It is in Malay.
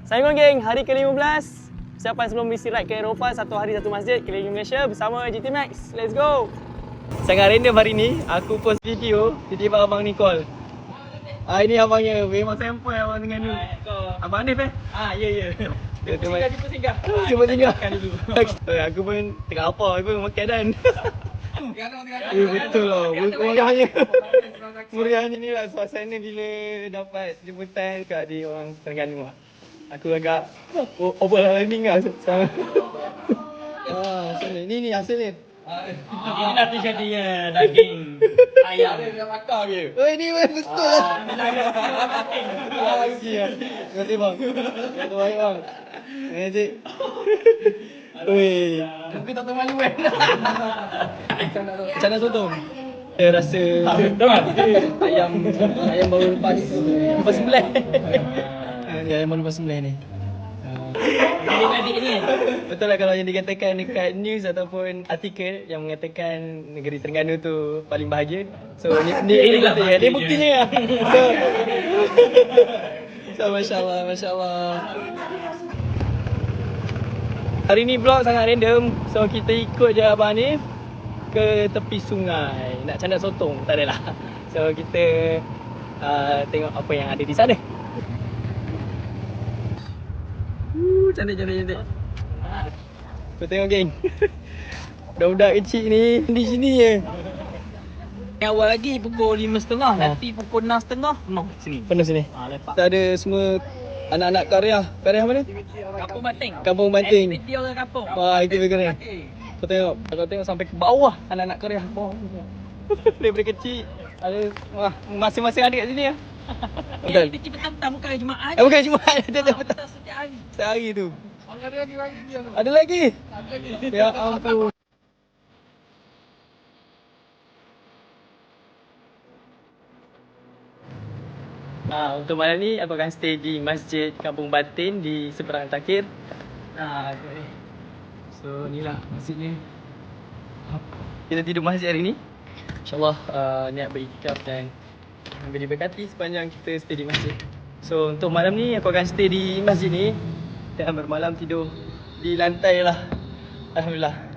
Assalamualaikum geng, hari ke-15 persiapan sebelum misi ride ke Eropah, satu hari satu masjid keliling Malaysia bersama GT Max. Let's go! Sangat random hari ni, aku post video, tiba-tiba abang ni call. Ini abangnya, memang sample abang dengan ni. Abang Hanif ya. Dia jumpa singgah. Aku pun tengah apa, aku pun makan dan. Betul lah, meriahnya ni lah suasana bila dapat jemputan kat di orang Terengganu lah. Aku agak overwhelming lah. Ni hasil ni. Ini nanti jadinya daging ayam. Dia makan ke? Oh ini betul lah. Terima kasih bang. Terima kasih bang. Terima kasih. Weh. Mungkin tak tahu malu kan? Macam mana sotong? Saya rasa ayam baru lepas sembelih. Ayam baru lepas sembelih ni. Adik-adik ni. Betul lah kalau yang dikatakan dekat news ataupun artikel yang mengatakan negeri Terengganu tu paling bahagia. So ni buktinya. Ni buktinya. So masya-Allah. Hari ni vlog sangat random. So kita ikut je abang ni ke tepi sungai nak candak sotong. Tak adalah. So kita tengok apa yang ada di sana. Cantik. Kau tengok geng. Budak-budak kecil ni di sini je. Awal lagi pukul 5.30, nanti pukul 6.30 penuh sini. Penuh sini. Lepak. Kita ada semua anak-anak karya. Karya mana? Kampung Banting. Kampung Banting. Aktiviti orang kampung. Wah, aktiviti karya. Kau tengok sampai ke bawah anak-anak karya. Bawah. Daripada kecil ada masing-masing adik kat sini ya. Betul. Ini petang-petang bukan Jumaat. Bukan Jumaat, dia petang. Setiap hari. Sehari tu. Ada lagi. Ada lagi? Ya ampun. Untuk malam ni aku akan stay di Masjid Kampung Batin di seberang Takir. So inilah masjidnya. Kita tidur masjid hari ni. InsyaAllah niat beriktikaf dan beri berkati sepanjang kita stay di masjid. So untuk malam ni aku akan stay di masjid ni dan bermalam tidur di lantai lah. Alhamdulillah.